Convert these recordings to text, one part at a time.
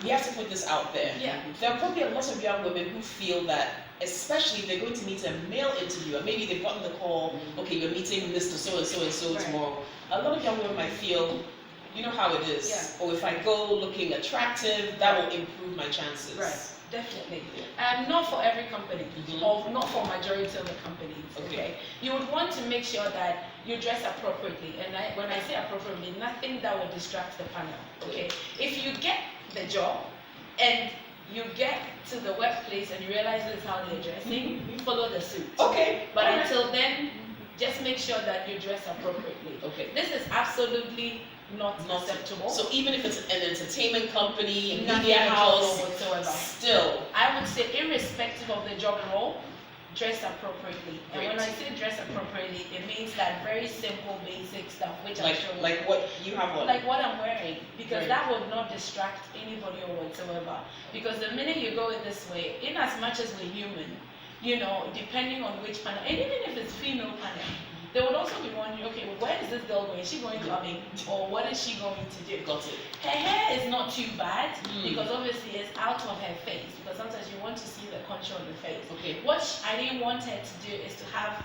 we have to put this out there. Yeah. There are probably a lot of young women who feel that, especially if they're going to meet a male interviewer, maybe they've gotten the call, okay, you're meeting Mr. So and so Right. tomorrow. A lot of young women might feel, you know how it is. Yeah. Or if I go looking attractive, that will improve my chances. Right. Definitely. Not for every company, or not for majority of the companies. Okay. You would want to make sure that you dress appropriately, and when I say appropriately, nothing that will distract the panel. Okay. If you get the job and you get to the workplace and you realize this is how they're dressing, follow the suit. Okay. But until then, just make sure that you dress appropriately. Okay. This is absolutely not acceptable. So even if it's an entertainment company, Nothing media house, whatsoever. still, I would say, irrespective of the job role, dress appropriately. And when I say dress appropriately, it means that very simple, basic stuff, which I'm sure. like what you have on. Like what I'm wearing, because that would not distract anybody or whatsoever. Because the minute you go in this way, in as much as we're human, you know, depending on which panel, and even if it's female panel, they would also be wondering, okay, well, where is this girl going? Is she going clubbing? Or what is she going to do? Got it. Her hair is not too bad, because obviously it's out of her face, because sometimes you want to see the contour of the face. Okay. What I didn't want her to do is to have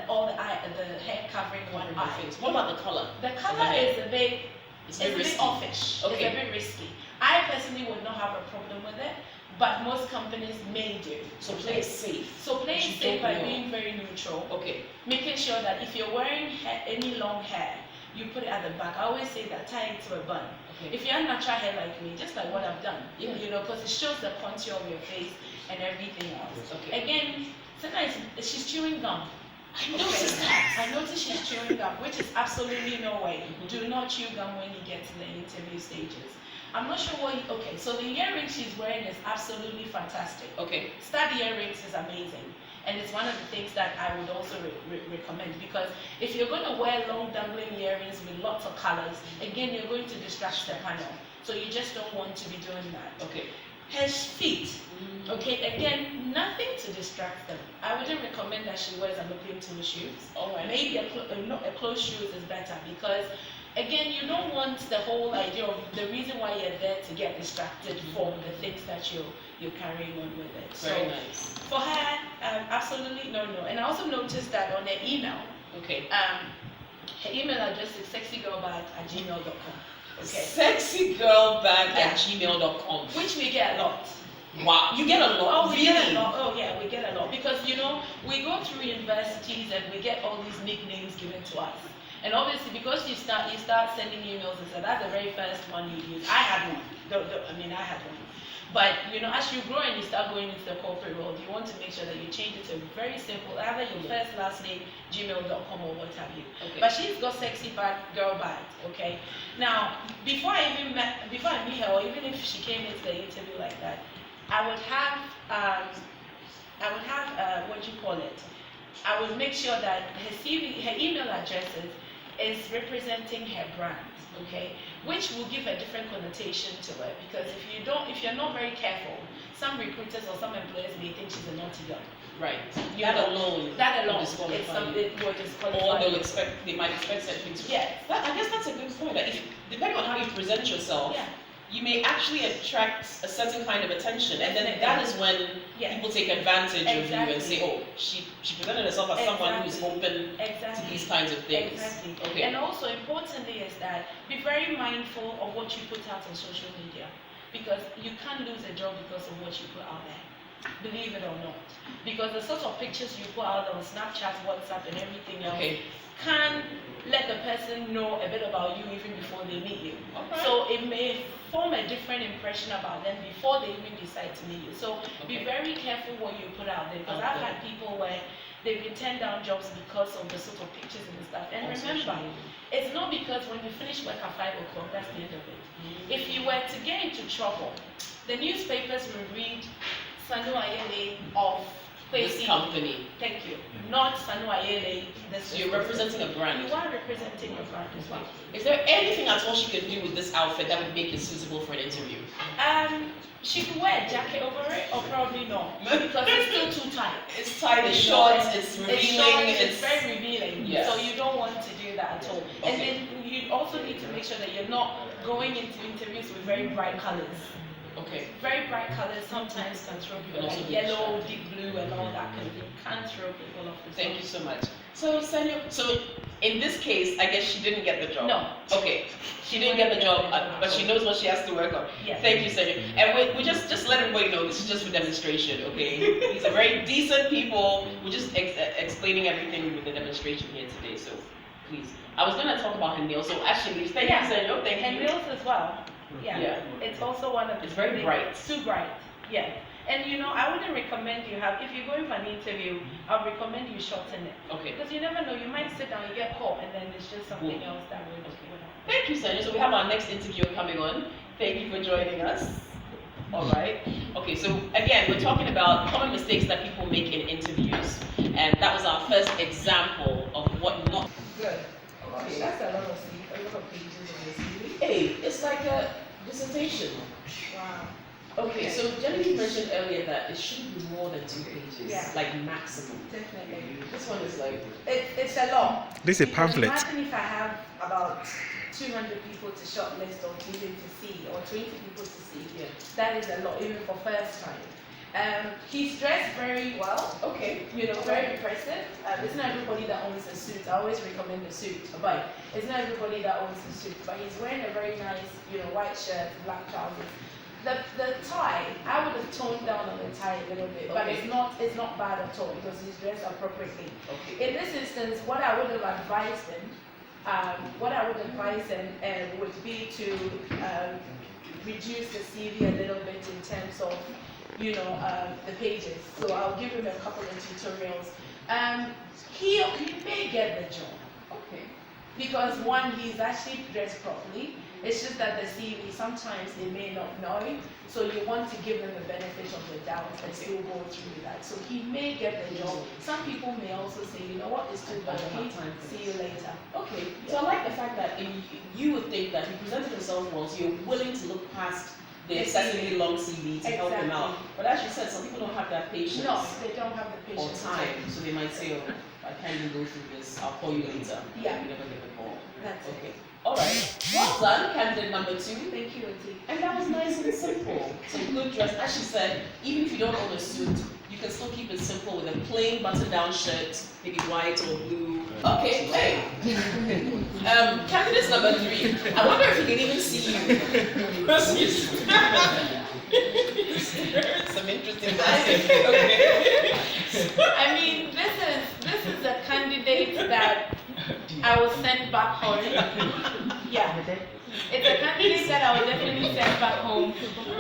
all the hair covering one eye. What about the color? The color is a bit, It's a bit offish. Okay. It's a bit risky. I personally would not have a problem with it, but most companies may do. So play it safe. So play it You safe don't by know. being very neutral. Okay. Making sure that if you're wearing any long hair, you put it at the back. I always say that tie it to a bun. Okay. If you have natural hair like me, just like what I've done, Yeah. you know, because it shows the contour of your face and everything else. Okay. Again, sometimes she's chewing gum. I noticed that. I noticed she's chewing gum, which is absolutely no way. Do not chew gum when you get to the interview stages. I'm not sure what. Okay, so the earrings she's wearing is absolutely fantastic. Okay. Stud earrings is amazing, and it's one of the things that I would also recommend, because if you're going to wear long dangling earrings with lots of colors, again you're going to distract the panel. So you just don't want to be doing that. Okay. Her feet. Okay, again, nothing to distract them. I wouldn't recommend that she wears an open toe shoes. All right. Maybe a closed shoes is better, because again, you don't want the whole idea of the reason why you're there to get distracted from the things that you're carrying on with it. Very nice. For her, absolutely no. And I also noticed that on her email, Okay. her email address is sexygirlbag@gmail.com. Okay. Sexygirlbag@gmail.com. Which we get a lot. Wow, you get a lot. Oh, we really? get a lot. Oh, yeah, we get a lot, because you know we go through universities and we get all these nicknames given to us. And obviously, because you start sending emails, and so that's the very first one you use. I had one. I had one. But you know, as you grow and you start going into the corporate world, you want to make sure that you change it to very simple, either your first, last name, gmail.com or what have you. Okay. But she's got sexy girl bags. Okay. Now, before I meet her, or even if she came into the interview like that, I would have what do you call it? I would make sure that her CV, her email addresses is representing her brand, okay? Which will give a different connotation to it, because if you're not very careful, some recruiters or some employers may think she's a naughty girl. Right. That alone. It's something will disqualify. Or they might expect something to. Yes. I guess that's a good point. That depending on how you present yourself, Yeah. you may actually attract a certain kind of attention, and then that is when people take advantage of you and say, oh, she presented herself as someone who's open to these kinds of things. Exactly. Okay. And also importantly is that be very mindful of what you put out on social media, because you can't lose a job because of what you put out there. Believe it or not. Because the sort of pictures you put out on Snapchat, WhatsApp and everything else can let the person know a bit about you even before they meet you. Okay. So it may form a different impression about them before they even decide to meet you. So be very careful what you put out there, because I've had people where they've been turned down jobs because of the sort of pictures and stuff. And remember, it's not because when you finish work at 5 o'clock, that's the end of it. If you were to get into trouble, the newspapers will read Sanu Ayele of This company. Thank you. Not Sanu Ayele. So you're representing a brand. You are representing a brand as well. Is there anything at all she can do with this outfit that would make it suitable for an interview? She could wear a jacket over it, or probably not, because it's still too tight. It's tight, it's short, it's revealing. It's very revealing. Yes. So you don't want to do that at all. And then you also need to make sure that you're not going into interviews with very bright colors. Okay. Very bright colors sometimes can throw people, like yellow, deep blue, and all that kind of thing. Can throw people off the Thank you so much. So, Senyo, so in this case, I guess she didn't get the job. No. Okay. She didn't get the job, but she knows what she has to work on. Yes. Thank you, Senyo. And we just let everybody know this is just for demonstration, okay? These are very decent people. We're just explaining everything with the demonstration here today. So, please. I was gonna talk about her nails. So actually, thank you, Senyo. Thank you. And nails as well. Yeah. It's also one of the. It's very bright. Too bright. Yeah. And I wouldn't recommend you have, if you're going for an interview, I would recommend you shorten it. Okay. Because you never know, you might sit down, you get caught, and then it's just something else that would happen. Thank you, Senyo. So we have our next interview coming on. Thank you for joining us. All right. Okay, so again, we're talking about common mistakes that people make in interviews. And that was our first example of what not. Good. Okay. That's a lot of pages on the CV. Hey, it's like a dissertation. Wow. Okay, so Genevieve mentioned earlier that it shouldn't be more than 2 pages, like maximum. Definitely. This one is like... It's a lot. This is a pamphlet. Imagine if I have about 200 people to shortlist or even to see, or 20 people to see. Yeah. That is a lot, even for first time. He's dressed very well. Okay. Very impressive. It's not everybody that owns a suit. I always recommend a suit, but it's not everybody that owns a suit. But he's wearing a very nice, white shirt, black trousers. The tie, I would have toned down on the tie a little bit, but it's not bad at all because he's dressed appropriately. Okay. In this instance, what I would have advised him, would be to reduce the CV a little bit in terms of, the pages. So I'll give him a couple of tutorials. He may get the job. Okay. Because one, he's actually dressed properly. It's just that the CV, sometimes they may not know, so you want to give them the benefit of the doubt and still go through that. So he may get the job. Some people may also say, you know what, it's too bad, see you later. Okay, so I like the fact that you would think that he presented himself well, so you're willing to look past the excessively long CV to help him out. But as you said, some people don't have that patience. No, they don't have the patience. Or time, so they might say, oh, I can't even go through this, I'll call you later. Yeah. You never get the call. That's okay. All right. Well done, candidate number 2. Thank you, Oti. And that was nice and simple. Some good dress. As she said, even if you don't own a suit, you can still keep it simple with a plain button-down shirt, maybe white or blue. Okay, hey. Candidate number 3. I wonder if he can even see you. Some interesting message. Okay. I mean, this is a candidate that I was sent back home. Yeah. It's a candidate that I will definitely send back home.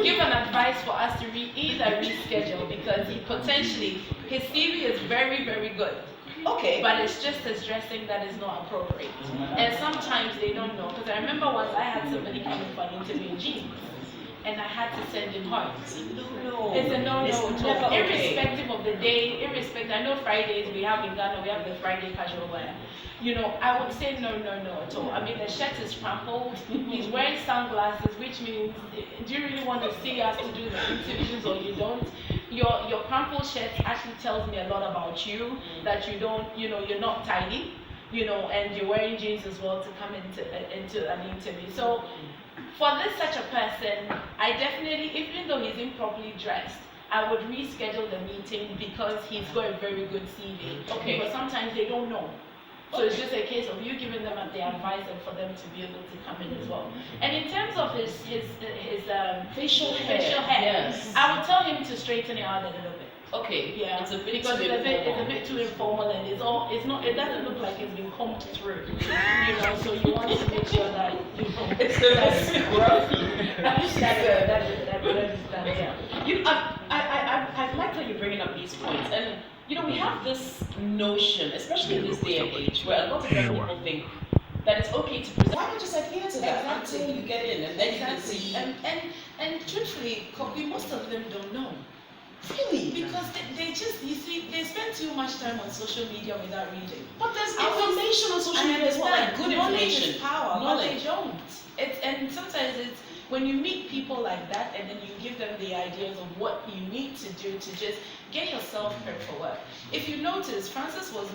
Give an advice for us to either reschedule because his CV is very, very good. Okay. But it's just his dressing that is not appropriate. And sometimes they don't know. Because I remember once I had somebody coming for an interview in jeans. And I had to send him home. It's a no-no. It's a no-no. It's never okay. Irrespective of the day, I know Fridays we have in Ghana, we have the Friday casual wear. I would say no at all. I mean, the shirt is crumpled. He's wearing sunglasses, which means, do you really want to see us to do the interviews or you don't? Your crumpled shirt actually tells me a lot about you, that you don't, you're not tidy, and you're wearing jeans as well to come into an interview. So, for such a person, I definitely, even though he's improperly dressed, I would reschedule the meeting because he's got a very good CV. Okay. But sometimes they don't know. So it's just a case of you giving them the advice and for them to be able to come in as well. And in terms of his facial hair, yes. I would tell him to straighten it out a little bit. Okay. Yeah. It's a bit because too it's a bit too informal and it doesn't look like it's been combed through. So you want to make sure that it's a bit scruffy. I like how you're bringing up these points. And we have this notion, especially in this day and age, where a lot of young people think that it's okay to present. Why not just adhere to that until you get in and then you can see? And truthfully, most of them don't know. Really? Because they spend too much time on social media without reading. But there's information on social media as well, like good knowledge information. Is power, knowledge. But they don't. And sometimes it's when you meet people like that and then you give them the ideas of what you need to do to just get yourself prepared for work. If you notice, Francis was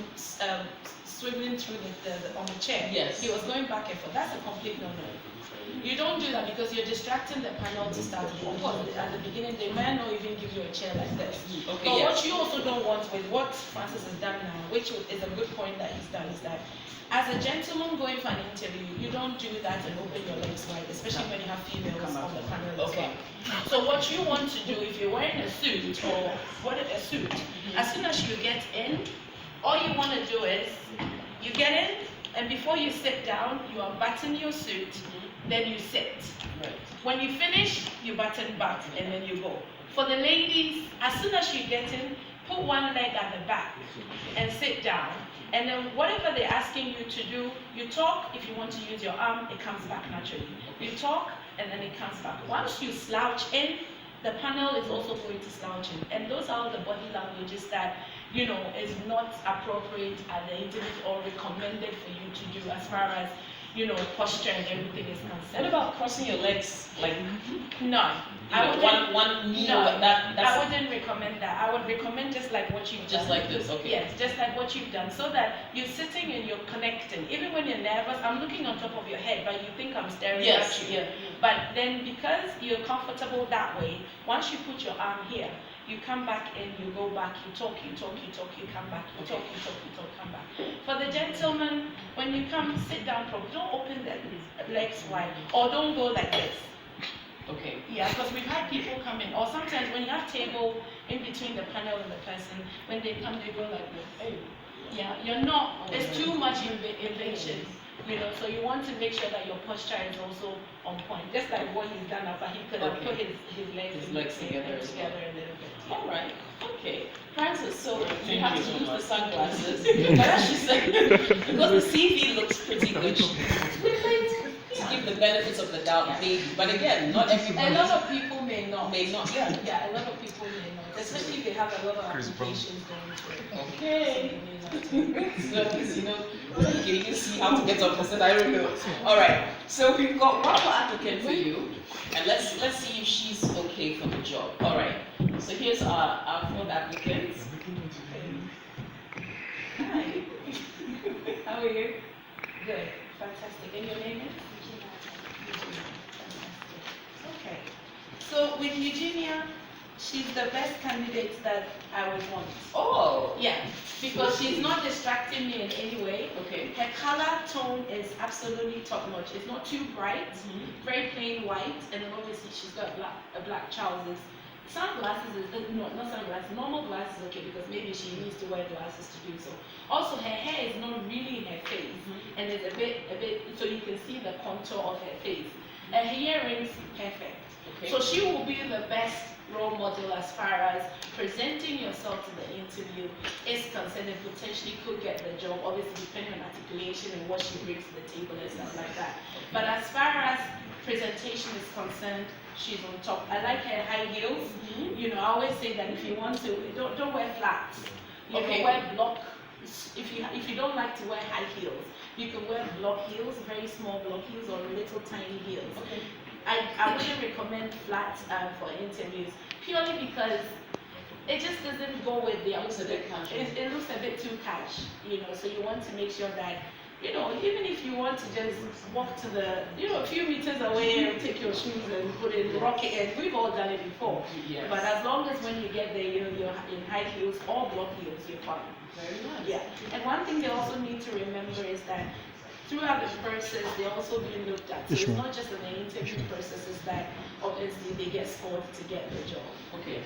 swiveling through on the chair. Yes. He was going back and forth. That's a complete no-no. You don't do that because you're distracting the panel to start with. Of course, at the beginning, they may not even give you a chair like this. Okay, But yes. what you also don't want with what Francis has done now, which is a good point that he's done, is that as a gentleman going for an interview, you don't do that and open your legs wide, especially when you have females on the panel as Okay. well. So what you want to do, if you're wearing a suit or what a suit, as soon as you get in, all you want to do is you get in, and before you sit down, you unbutton your suit, then you sit. Right. When you finish, you button back, and then you go. For the ladies, as soon as you get in, put one leg at the back and sit down. And then whatever they're asking you to do, you talk. If you want to use your arm, it comes back naturally. You talk, and then it comes back. Once you slouch in, the panel is also going to slouch in. And those are the body languages that, is not appropriate at the interview or recommended for you to do as far as, posture and everything is What concerned. about crossing your legs, like No. I wouldn't, one knee? no, That's I wouldn't recommend that. I would recommend just like what you've just done. like this. Okay. Yes, just like what you've done, so that you're sitting and you're connecting. Even when you're nervous, I'm looking on top of your head, but you think I'm staring Yes. at you. Yeah. But then because you're comfortable that way, once you put your arm here, you come back in, you go back, you talk, you come back, you talk, come back. For the gentleman, when you come, sit down properly. Don't open the legs wide, or don't go like this. Okay. Yeah, because we've had people come in, or sometimes when you have table in between the panel and the person, when they come, they go like this. Hey. Yeah, you're not, there's too much invasion, so you want to make sure that your posture is also on point. Just like what he's done now, but he could have put his legs together as well. a little bit. All right. Okay. Francis, so you have to use the sunglasses. But as she said, because the CV looks pretty good, we'd like to give the benefits of the doubt, maybe. But again, not everybody. A lot of people may not. May not. Yeah. Yeah, a lot of people may not, especially if they have a lot of applications going through. Okay. So at least you can see how to get up. I said I don't know. All right. So we've got one more applicant for you, and let's see if she's okay for the job. All right. So here's our fourth applicant. Hi. How are you? Good, fantastic. And your name is? Okay. So with Eugenia, she's the best candidate that I would want. Oh. Yeah, because she's not distracting me in any way. Okay. Her color tone is absolutely top notch. It's not too bright, very plain white, and then obviously she's got a black trousers. Sunglasses is not sunglasses. Normal glasses is okay because maybe she needs to wear glasses to do so. Also, her hair is not really in her face, and it's a bit, so you can see the contour of her face. Her earrings perfect. Okay. So she will be the best role model as far as presenting yourself to the interview is concerned, and potentially could get the job, obviously depending on articulation and what she brings to the table and stuff like that. But as far as presentation is concerned, she's on top. I like her high heels. I always say that if you want to, don't wear flats. Okay. Wear block. If you don't like to wear high heels, you can wear block heels, very small block heels, or little tiny heels. Okay. I wouldn't recommend flats for interviews purely because it just doesn't go with the. It looks a bit casual. It looks a bit too cash, So you want to make sure that, even if you want to just walk to the, a few meters away and take your shoes and put in rock it, and we've all done it before. Yes. But as long as when you get there, you're in high heels or block heels, you're fine. Very nice. Yeah. And one thing they also need to remember is that throughout the process, they're also being looked at. So it's not just in the interview processes that obviously they get scored to get the job. Okay.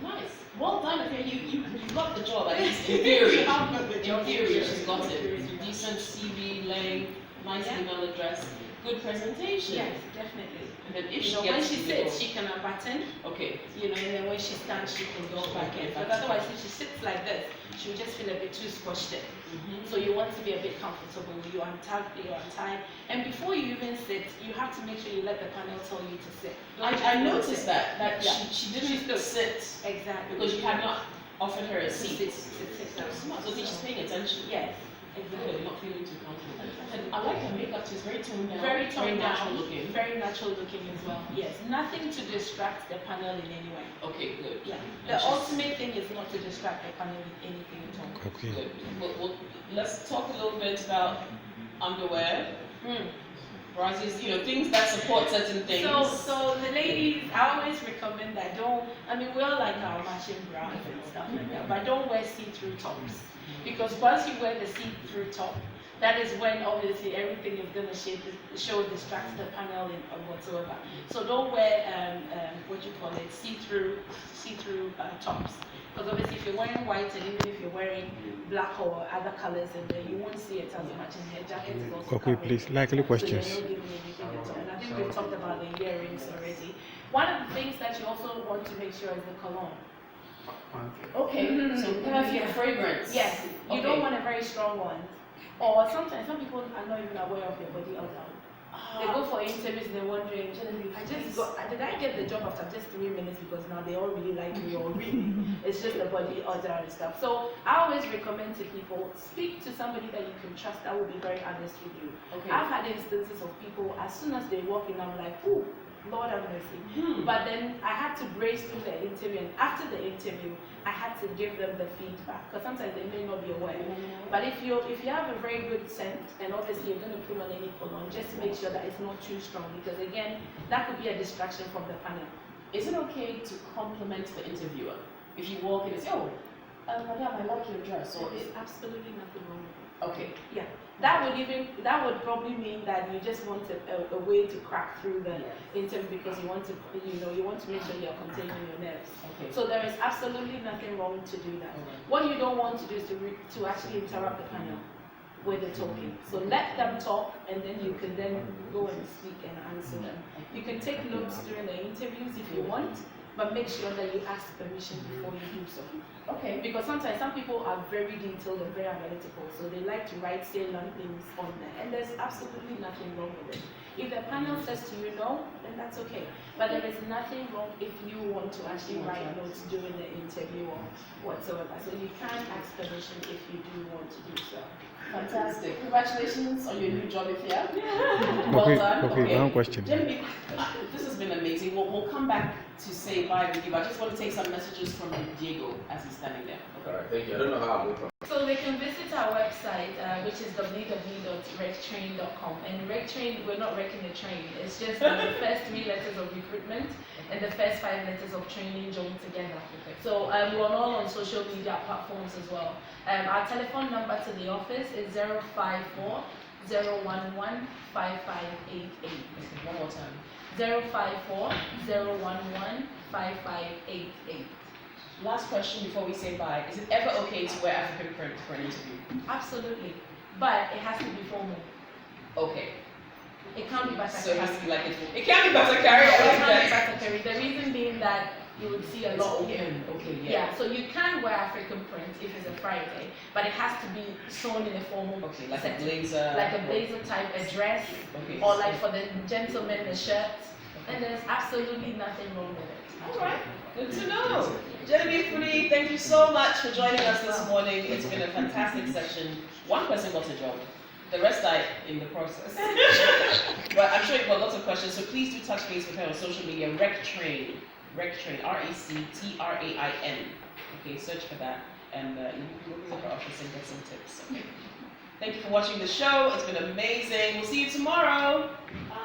Nice. Well done. Okay, you got the job. At least in theory. In theory, she's got it. Decent CV length, nice email address, good presentation. Yes, definitely. And then if she When gets she the sits, job- she can unbutton. Okay. And then when she stands, she can go back in. But otherwise, if she sits like this, she'll just feel a bit too squashed in. So you want to be a bit comfortable. You're untied. And before you even sit, you have to make sure you let the panel tell you to sit. I noticed that Yeah. she didn't sit Exactly. because you had not offered her a seat. Sit. So she's paying attention. Yes, Good, exactly. not feeling too comfortable. And I like her makeup too. It's very toned down. Very toned natural down, looking. very natural looking as well. Yes, nothing to distract the panel in any way. Okay, good. Yeah, And the she's- ultimate thing is not to distract the panel with anything at all. Good. Let's talk a little bit about underwear. Brazos, things that support certain things. So the ladies, I always recommend that we all like our matching bras and stuff like that, but don't wear see-through tops. Because once you wear the see-through top, that is when obviously everything is going to show distract the panel or whatsoever. So don't wear see-through tops. Because obviously if you're wearing white and even if you're wearing black or other colors, and then you won't see it as much. And your jacket is also Okay, covering. please, likely questions. So you're not giving anything at all. And I think we've talked about the earrings already. One of the things that you also want to make sure is the cologne. Okay, so perfume, fragrance. Yes, you Okay. don't want a very strong one. Or sometimes some people are not even aware of their body odor. They go for interviews and they're wondering, did I get the job after just 3 minutes because now they all really like me, or really it's just the body odor and stuff. So I always recommend to people, speak to somebody that you can trust that will be very honest with you. Okay. I've had instances of people, as soon as they walk in, I'm like, ooh, Lord have mercy. But then I had to brace through the interview, and after the interview, I had to give them the feedback, because sometimes they may not be aware. But if you have a very good scent, and obviously you're going to put on any cologne, just make sure that it's not too strong, because again, that could be a distraction from the panel. Is it okay to compliment the interviewer? If you walk in and say, oh, madam, I like your dress. Or There's absolutely nothing wrong with it. okay. Yeah, that would probably mean that you just want a way to crack through the interview, because you want to make sure you're containing your nerves. Okay. So there is absolutely nothing wrong to do that. Alright. What you don't want to do is to actually interrupt the panel with the talking. So let them talk, and then you can then go and speak and answer them. You can take notes during the interviews if you want, but make sure that you ask permission before you do so. Okay. Because sometimes some people are very detailed and very analytical, so they like to write salient things on there, and there's absolutely nothing wrong with it. If the panel says to you no, then that's okay. But there is nothing wrong if you want to actually write notes during the interview or whatsoever. So you can ask permission if you do want to do so. Fantastic. Congratulations on your new job, Ifya. Well Okay, done. okay, one question. Genevieve, this has been amazing. We'll come back to say bye with you. I just want to take some messages from Diego as he's standing there. Alright, thank you. I don't know how I'm going to. So they can visit our website, which is www.rectrain.com. And Rectrain, we're not wrecking the train. It's just the first 3 letters of recruitment and the first 5 letters of training joined together. Okay. So we're all on social media platforms as well. Our telephone number to the office is 054 011 5588. One more time. 054 011 5588. Last question before we say bye. Is it ever okay to wear African print for an interview? Absolutely. But it has to be formal. Okay. It can't be So it Batakari. has to be like it can't be Batakari. It can't be Batakari. The reason being that you would see a It's lot open. here. Okay, yeah. Yeah, so you can wear African print if it's a Friday, but it has to be sewn in a formal Okay, like a setting. blazer. Like a blazer type, a dress, Okay. or like for the gentlemen, the shirt. And there's absolutely nothing wrong with it. All right. Good to know. Genevieve Fudi, thank you so much for joining us this morning. It's been a fantastic session. One person got a job. The rest died in the process. But I'm sure you've got lots of questions, so please do touch base with her on social media. Rectrain, Rectrain, RECTRAIN. Okay, search for that, and you can go to her office and get some tips. Okay. Thank you for watching the show. It's been amazing. We'll see you tomorrow. Bye.